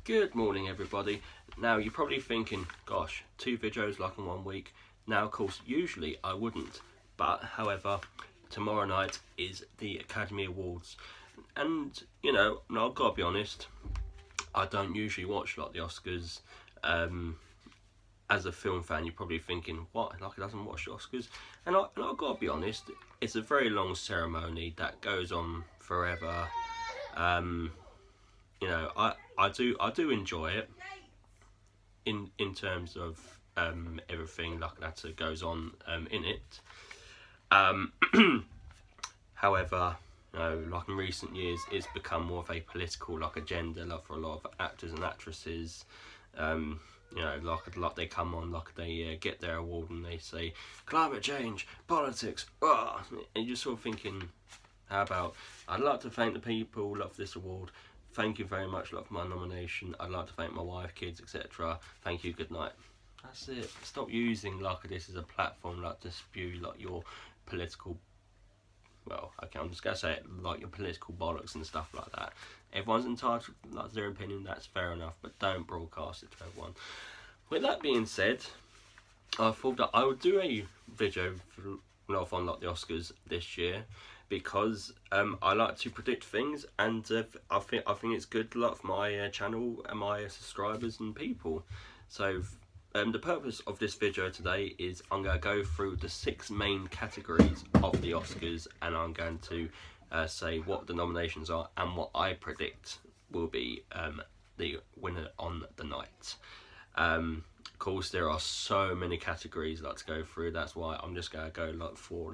Good morning, everybody. Now, you're probably thinking, gosh, two videos like in 1 week. Now, of course, usually I wouldn't, but however, tomorrow night is the Academy Awards. And, I've got to be honest, I don't usually watch like the Oscars. As a film fan, you're probably thinking, what, like he doesn't watch the Oscars? And I've got to be honest, it's a very long ceremony that goes on forever. Um, I do enjoy it in terms of everything like that goes on in it. Um, However, like in recent years, it's become more of a political like agenda, like for a lot of actors and actresses. Um, like they come on, like they get their award and they say climate change, politics, and you're sort of thinking, how about, I'd like to thank the people love this award. Thank you very much, love, for my nomination. I'd like to thank my wife, kids, etc. Thank you, good night. That's it. Stop using like this as a platform like to spew like your political, well, okay, I'm just gonna say it, like your political bollocks and stuff like that. Everyone's entitled like their opinion, that's fair enough, but don't broadcast it to everyone. With that being said, I thought that I would do a video on like the Oscars this year because I like to predict things, and I think it's good luck for my channel and my subscribers and people. So the purpose of this video today is I'm going to go through the 6 main categories of the Oscars, and I'm going to say what the nominations are and what I predict will be the winner on the night. Of course, there are so many categories like to go through. That's why I'm just going to go for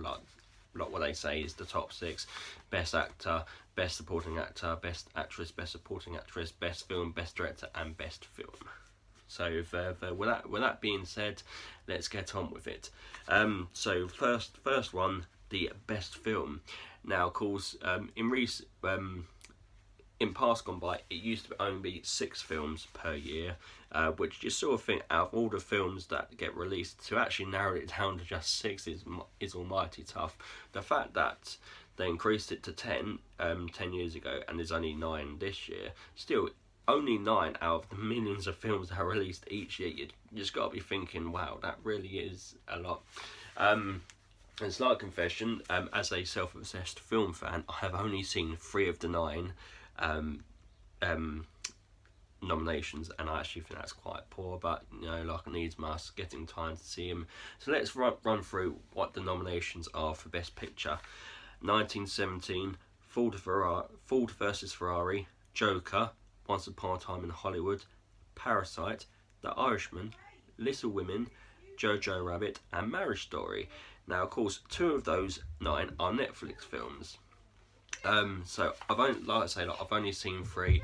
what they say is the top 6: best actor, best supporting actor, best actress, best supporting actress, best film, best director, and best film. So with that being said, let's get on with it. So first one, the best film. Now, of course, in past gone by, it used to only be 6 films per year, which you sort of think out of all the films that get released, to actually narrow it down to just 6 is almighty tough. The fact that they increased it to 10 10 years ago, and there's only 9 this year, still only 9 out of the millions of films that are released each year, you just got to be thinking, wow, that really is a lot. And slight confession, as a self-obsessed film fan, I have only seen 3 of the 9 nominations, and I actually think that's quite poor, but like needs must, getting time to see them. So let's run through what the nominations are for Best Picture. 1917, Ford versus Ferrari, Joker, Once Upon a Time in Hollywood, Parasite, The Irishman, Little Women, Jojo Rabbit, and Marriage Story. Now, of course, 2 of those 9 are Netflix films. So I've only seen 3.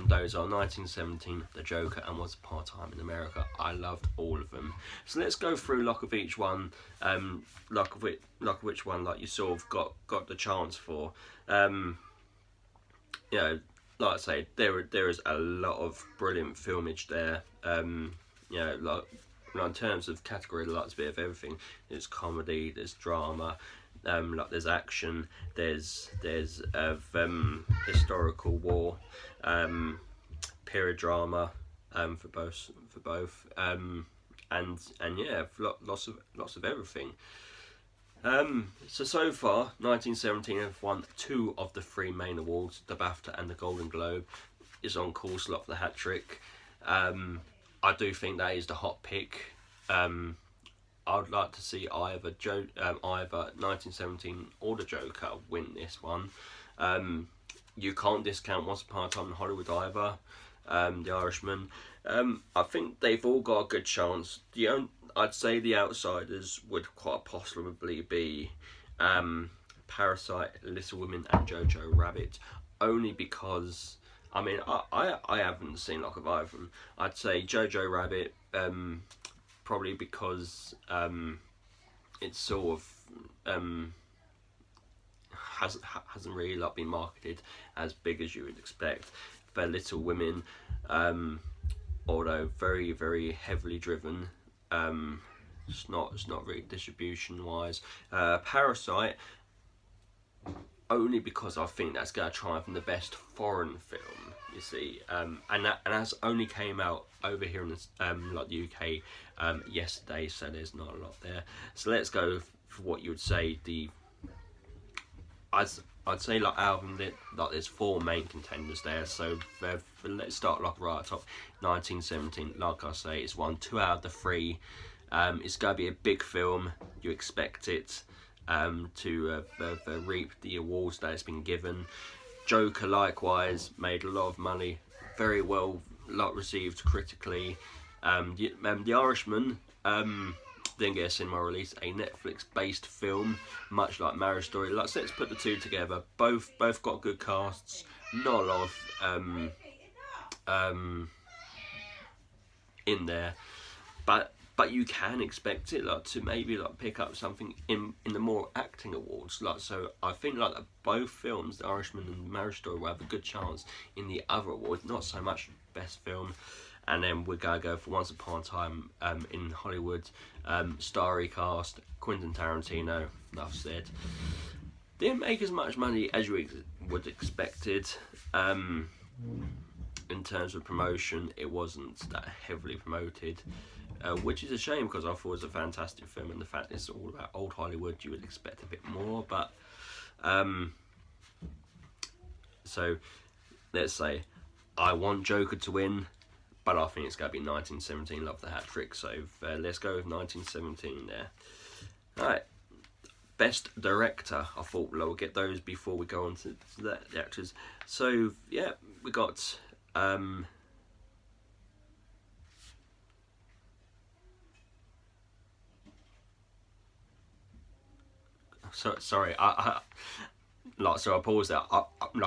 Those are 1917, The Joker, and Once Upon a Time in America. I loved all of them. So let's go through like of each one, which one like you sort of got the chance for. Like I say, there is a lot of brilliant filmage there. In terms of category, like, it's a bit of everything. There's comedy, there's drama, like there's action, there's historical war, period drama, for both, and yeah, lots of everything. So far, 1917 have won 2 of the 3 main awards, the BAFTA and the Golden Globe. Is on course lot for the hat trick. I do think that is the hot pick. I would like to see either 1917 or the Joker win this one. You can't discount Once Upon a Time in Hollywood either. The Irishman. I think they've all got a good chance. I'd say the outsiders would quite possibly be Parasite, Little Women, and Jojo Rabbit, only because I haven't seen like of either of them. I'd say Jojo Rabbit, probably because it's sort of hasn't really like been marketed as big as you would expect. For Little Women, although very very heavily driven, it's not really distribution wise. Parasite, only because I think that's going to triumph in the best foreign film. You see, and that's only came out over here in like the UK yesterday, so there's not a lot there. So let's go for what you would say I'd say like album that like there's 4 main contenders there. So let's start like right at top. 1917, like I say, it's won 2 out of the 3. It's going to be a big film. You expect it to reap the awards that it's been given. Joker likewise made a lot of money, very well received critically. The Irishman didn't get a cinema release, a Netflix-based film, much like Marriage Story. Let's put the 2 together. Both got good casts. Not a lot of in there, but you can expect it to maybe pick up something in the more acting awards. So I think both films, The Irishman and Marriage Story, will have a good chance in the other awards. Not so much best film. And then we're going to go for Once Upon a Time in Hollywood. Starry cast, Quentin Tarantino, enough said. Didn't make as much money as you would expected. In terms of promotion, it wasn't that heavily promoted. Which is a shame, because I thought it was a fantastic film, and the fact it's all about old Hollywood, you would expect a bit more. But so let's say I want Joker to win, but I think it's going to be 1917. Love the hat trick. So let's go with 1917 there. All right, best director. I thought we'll get those before we go on to the actors. So yeah, we got. Sorry, I paused there. I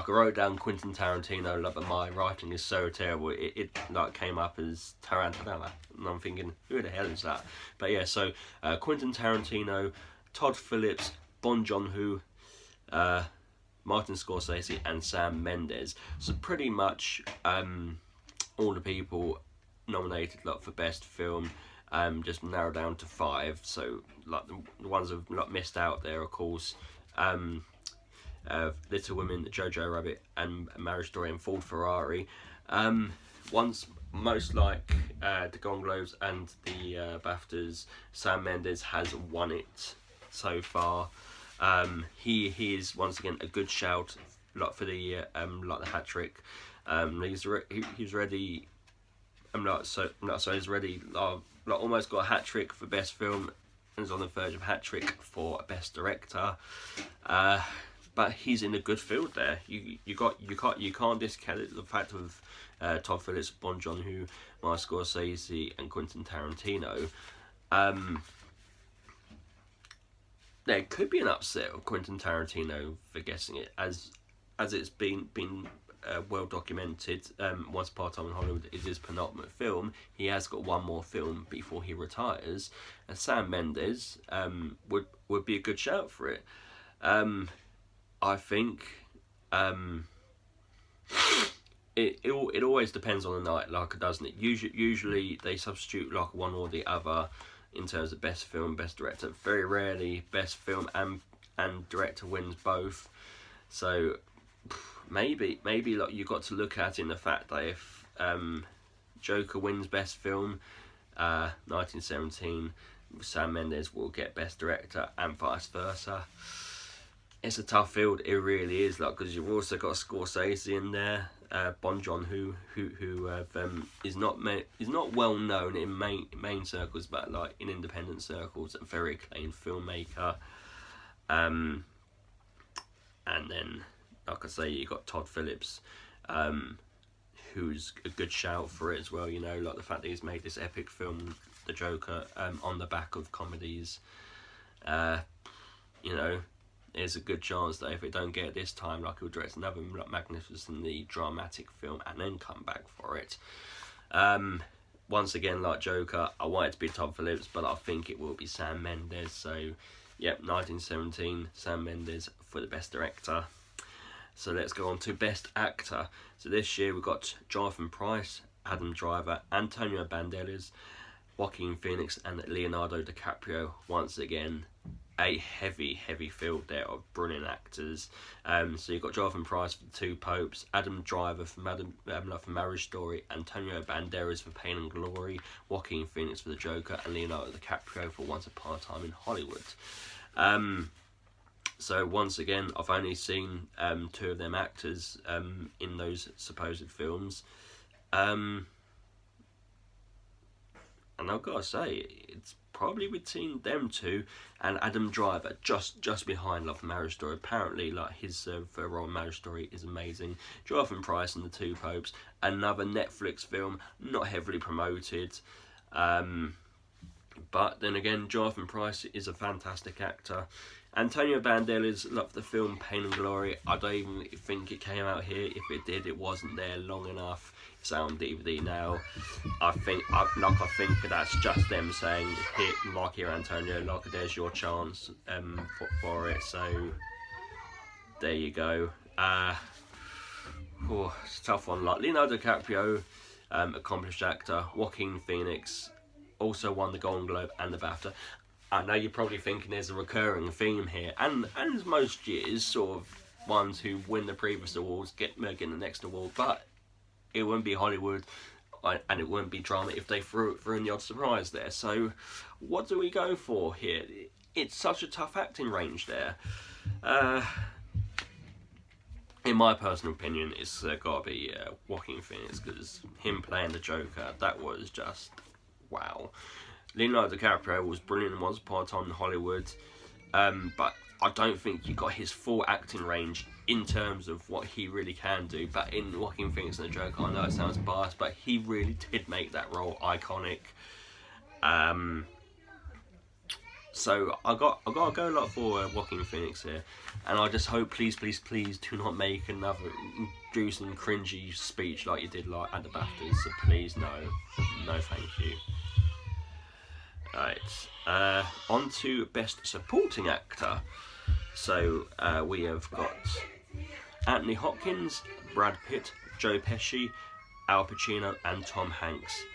wrote down Quentin Tarantino, but my writing is so terrible. It came up as Tarantella, and I'm thinking, who the hell is that? But yeah, so Quentin Tarantino, Todd Phillips, Bong Joon-ho, Martin Scorsese, and Sam Mendes. So pretty much all the people nominated for best film. Just narrowed down to 5. So the ones who've missed out there, of course, Little Women, Jojo Rabbit, and Marriage Story, and Ford Ferrari. Most like the Golden Globes and the BAFTAs, Sam Mendes has won it so far. He is once again a good shout for the the hat trick. He's ready. He's ready. Almost got a hat trick for best film, and is on the verge of hat trick for best director. But he's in a good field there. You can't discount the fact of Todd Phillips, Bong Joon-ho, Martin Scorsese, and Quentin Tarantino. There could be an upset of Quentin Tarantino for guessing it, as it's been well documented. Once Upon a Time in Hollywood is his penultimate film. He has got one more film before he retires, and Sam Mendes would be a good shout for it. I think it always depends on the night, doesn't it? Usually they substitute one or the other in terms of best film, best director. Very rarely best film and director wins both. So maybe you got to look at in the fact that if Joker wins best film, 1917, Sam Mendes will get best director, and vice versa. It's a tough field, it really is, because you've also got Scorsese in there, Bong Joon-ho, who is not well known in main circles, but in independent circles, a very acclaimed filmmaker. And then, like I say, you got Todd Phillips, who's a good shout for it as well. The fact that he's made this epic film, The Joker, on the back of comedies. There's a good chance that if it don't get it this time, he'll direct another magnificently dramatic film and then come back for it. Once again, like Joker, I want it to be Todd Phillips, but I think it will be Sam Mendes. So, yep, 1917, Sam Mendes for the best director. So let's go on to best actor. So this year we've got Jonathan Pryce, Adam Driver, Antonio Banderas, Joaquin Phoenix, and Leonardo DiCaprio once again. a heavy field there of brilliant actors. So you've got Jonathan Pryce for The Two Popes, Adam Driver for for Marriage Story, Antonio Banderas for Pain and Glory, Joaquin Phoenix for The Joker, and Leonardo DiCaprio for Once Upon a Time in Hollywood. So once again, I've only seen two of them actors in those supposed films. And I've got to say, it's probably between them two and Adam Driver, just behind Love and Marriage Story. Apparently, like, his role in Marriage Story is amazing. Jonathan Pryce and The Two Popes, another Netflix film, not heavily promoted. But then again, Jonathan Pryce is a fantastic actor. Antonio Banderas loved the film Pain and Glory. I don't even think it came out here. If it did, it wasn't there long enough. It's out on DVD now. I think that's just them saying, here, Antonio, like, there's your chance for it. So there you go. It's a tough one. Like, Leonardo DiCaprio, accomplished actor. Joaquin Phoenix also won the Golden Globe and the BAFTA. I know you're probably thinking there's a recurring theme here, and as most years, sort of ones who win the previous awards get the next award, but it wouldn't be Hollywood and it wouldn't be drama if they threw in the odd surprise there. So what do we go for here? It's such a tough acting range there. In my personal opinion, it's got to be Joaquin Phoenix, because him playing the Joker, that was just wow. Leonardo DiCaprio was brilliant in Once Upon a Time in Hollywood, but I don't think you got his full acting range in terms of what he really can do. But in Joaquin Phoenix and the Joker, I know it sounds biased, but he really did make that role iconic. So I got to go a lot for Joaquin Phoenix here, and I just hope, please do not make another inducing cringy speech like you did like at the BAFTAs. So please, no, thank you. Right, on to Best Supporting Actor. So we have got Anthony Hopkins, Brad Pitt, Joe Pesci, Al Pacino, and Tom Hanks.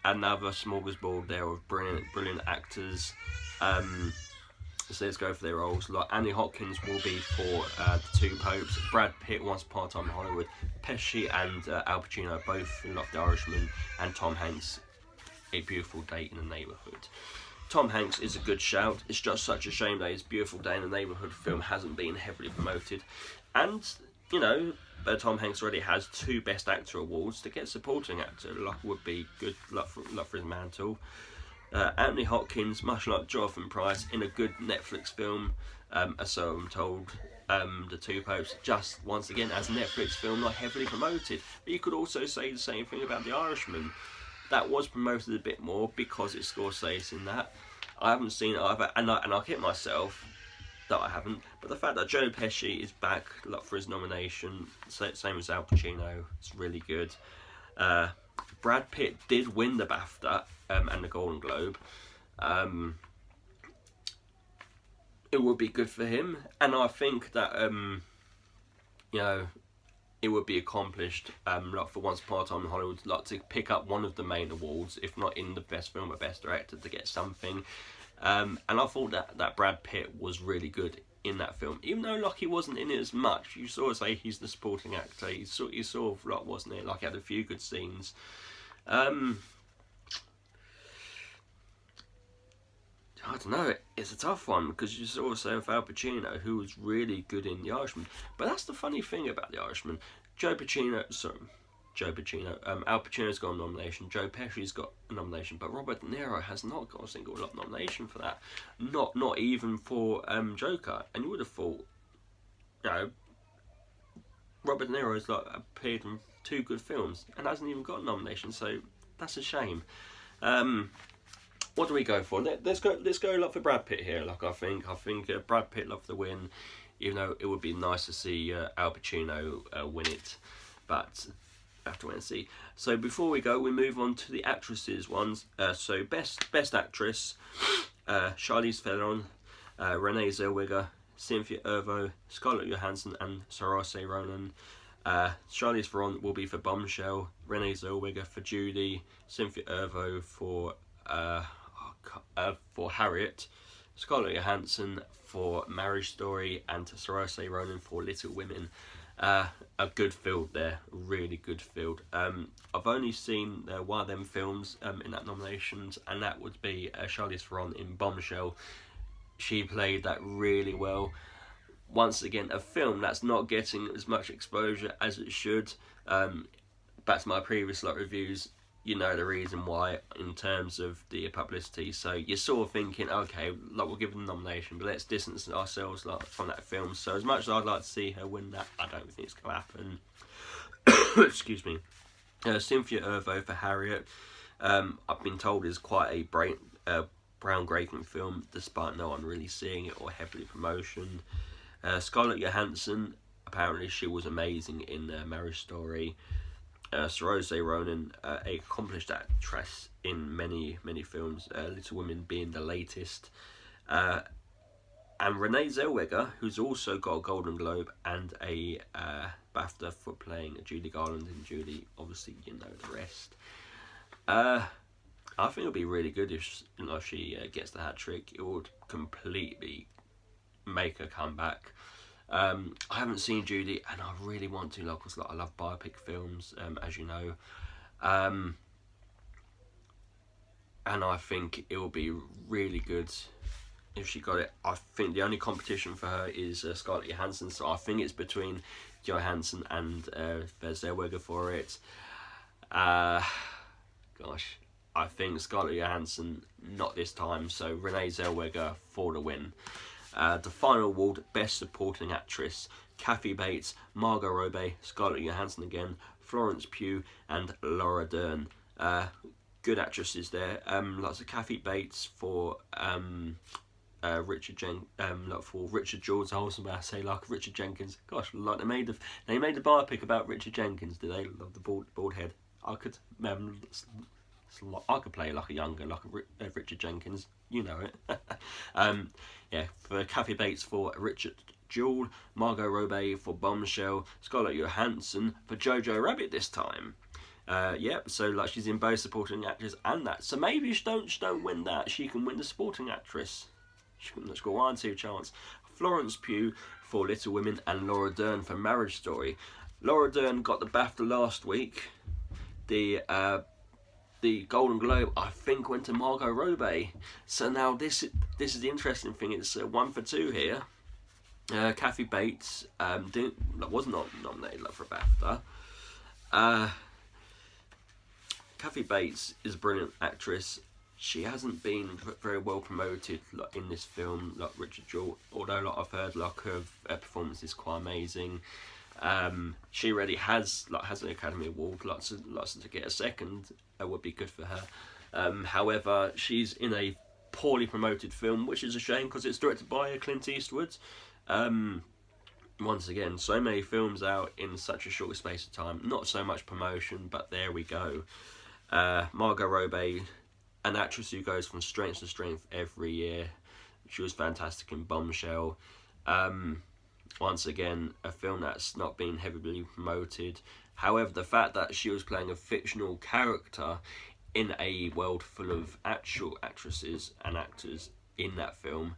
Another smorgasbord there of brilliant actors. So let's go for their roles. Like, Anthony Hopkins will be for The Two Popes, Brad Pitt, Once Upon a Time in Hollywood, Pesci and Al Pacino both in Love, the Irishman, and Tom Hanks, A Beautiful Day in the Neighbourhood. Tom Hanks is a good shout. It's just such a shame that his Beautiful Day in the Neighbourhood film hasn't been heavily promoted. And, you know, Tom Hanks already has 2 Best Actor awards. To get Supporting Actor, luck would be good luck for his mantle. Anthony Hopkins, much like Jonathan Pryce, in a good Netflix film, as so I'm told. The Two Popes, just once again as a Netflix film, not heavily promoted. But you could also say the same thing about The Irishman. That was promoted a bit more because it's Scorsese in that. I haven't seen it either, and I'll hit myself that I haven't. But the fact that Joe Pesci is back for his nomination, same as Al Pacino, it's really good. Brad Pitt did win the BAFTA and the Golden Globe. It would be good for him, and I think that you know, it would be accomplished, like for Once Upon a Time in Hollywood, like to pick up one of the main awards, if not in the Best Film or Best Director, to get something. And I thought that Brad Pitt was really good in that film, even though like he wasn't in it as much. You sort of say he's the supporting actor. He sort of like, wasn't it? Like, he had a few good scenes. I don't know, it's a tough one, because you sort of say with Al Pacino, who was really good in The Irishman. But that's the funny thing about The Irishman. Al Pacino's got a nomination, Joe Pesci's got a nomination, but Robert De Niro has not got a single nomination for that. Not even for Joker. And you would have thought, you know, Robert De Niro's like appeared in 2 good films and hasn't even got a nomination, so that's a shame. What do we go for? Let's go like for Brad Pitt here. Like, I think Brad Pitt loved the win, even though it would be nice to see Al Pacino win it, but I have to wait and see. So before we go, we move on to the actresses ones. So best actress, Charlize Theron, Renee Zellweger, Cynthia Erivo, Scarlett Johansson, and Saoirse Ronan. Charlize Theron will be for Bombshell, Renee Zellweger for Judy, Cynthia Erivo for Harriet, Scarlett Johansson for Marriage Story, and Saoirse Ronan for Little Women. A good field there, really good field. I've only seen one of them films in that nominations, and that would be Charlize Theron in Bombshell. She played that really well. Once again, a film that's not getting as much exposure as it should. Back to my previous reviews, you know the reason why in terms of the publicity. So you're sort of thinking, okay, we'll give them the nomination, but let's distance ourselves from that film. So as much as I'd like to see her win that, I don't think it's going to happen. Excuse me. Cynthia Erivo for Harriet. I've been told is quite a groundbreaking film, despite no one really seeing it or heavily promotion. Scarlett Johansson, apparently she was amazing in Marriage Story. Saoirse Ronan, a accomplished actress in many films, Little Women being the latest. And Renee Zellweger, who's also got a Golden Globe and a BAFTA for playing Judy Garland in Judy. Obviously, you know the rest. I think it'll be really good if she gets the hat trick. It would completely make her come back. I haven't seen Judy, and I really want to, because I love biopic films, as you know. And I think it will be really good if she got it. I think the only competition for her is Scarlett Johansson, so I think it's between Johansson and Zellweger for it. Gosh, I think Scarlett Johansson, not this time, so Renee Zellweger for the win. The final award, Best Supporting Actress, Kathy Bates, Margot Robbie, Scarlett Johansson again, Florence Pugh, and Laura Dern. Good actresses there. Lots of Kathy Bates for Richard George. I was about to say Richard Jenkins. Gosh, they made the biopic about Richard Jenkins. Did they? Love the bald head. I could play a younger, Richard Jenkins. You know it. Yeah, for Kathy Bates for Richard Jewell, Margot Robbie for Bombshell, Scarlett Johansson for Jojo Rabbit this time. So she's in both supporting actress and that. So maybe she don't win that, she can win the supporting actress. She's got 1-2 chance. Florence Pugh for Little Women and Laura Dern for Marriage Story. Laura Dern got the BAFTA last week. The Golden Globe, I think, went to Margot Robbie. So now this is the interesting thing. It's 1 for 2 here. Kathy Bates was not nominated for a BAFTA. Kathy Bates is a brilliant actress. She hasn't been very well promoted in this film, like Richard Jewell, although I've heard her performance is quite amazing. She already has an Academy Award, lots to get a second would be good for her. However, she's in a poorly promoted film, which is a shame because it's directed by Clint Eastwood. Once again, so many films out in such a short space of time, not so much promotion, but there we go. Margot Robbie, an actress who goes from strength to strength every year. She was fantastic in Bombshell. Once again, a film that's not been heavily promoted. However, the fact that she was playing a fictional character in a world full of actual actresses and actors in that film,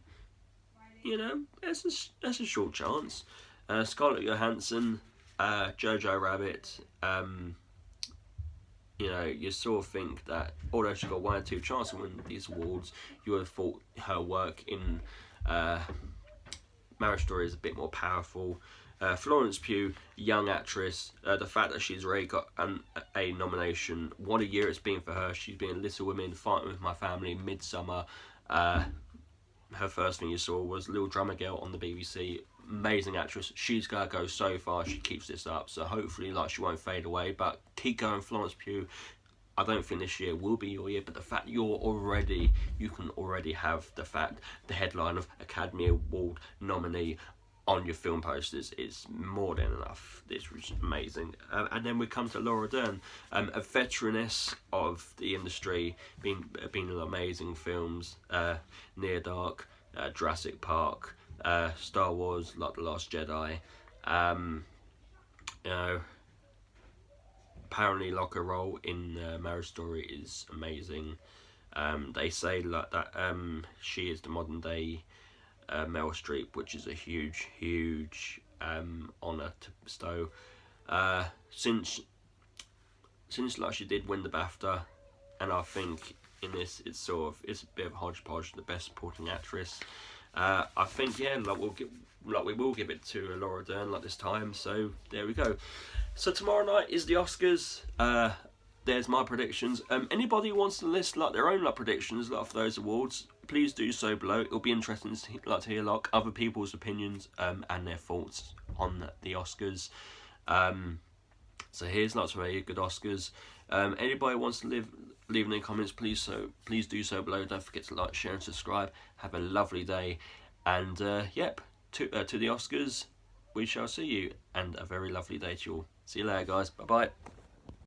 that's a short chance. Scarlett Johansson, Jojo Rabbit, you sort of think that although she got 1 or 2 chances to win these awards, you would have thought her work in Marriage Story is a bit more powerful. Florence Pugh, young actress, the fact that she's already got a nomination, what a year it's been for her. She's been in Little Women, Fighting With My Family, Midsummer. Her first thing you saw was Little Drummer Girl on the BBC. Amazing actress. She's going to go so far. She keeps this up, so hopefully she won't fade away, but keep going, Florence Pugh. I don't think this year will be your year, but the fact you can already have the headline of Academy Award nominee on your film posters is more than enough. This was amazing. And then we come to Laura Dern, a veteraness of the industry, been in amazing films, Near Dark, Jurassic Park, Star Wars, like The Last Jedi. Apparently her role in Marriage Story is amazing. They say like that she is the modern day Meryl Streep, which is a huge honour to bestow. Since like she did win the BAFTA, and I think in this it's a bit of hodgepodge, the best supporting actress. I think we will give it to Laura Dern like this time. So there we go. So tomorrow night is the Oscars. There's my predictions. Anybody who wants to list like their own predictions for those awards, please do so below. It'll be interesting to hear other people's opinions and their thoughts on the Oscars. So here's lots of very good Oscars. Anybody who wants to leave in the comments, please do so below. Don't forget to like, share and subscribe. Have a lovely day, and to the Oscars we shall see you, and a very lovely day to you all. See you later, guys. Bye bye.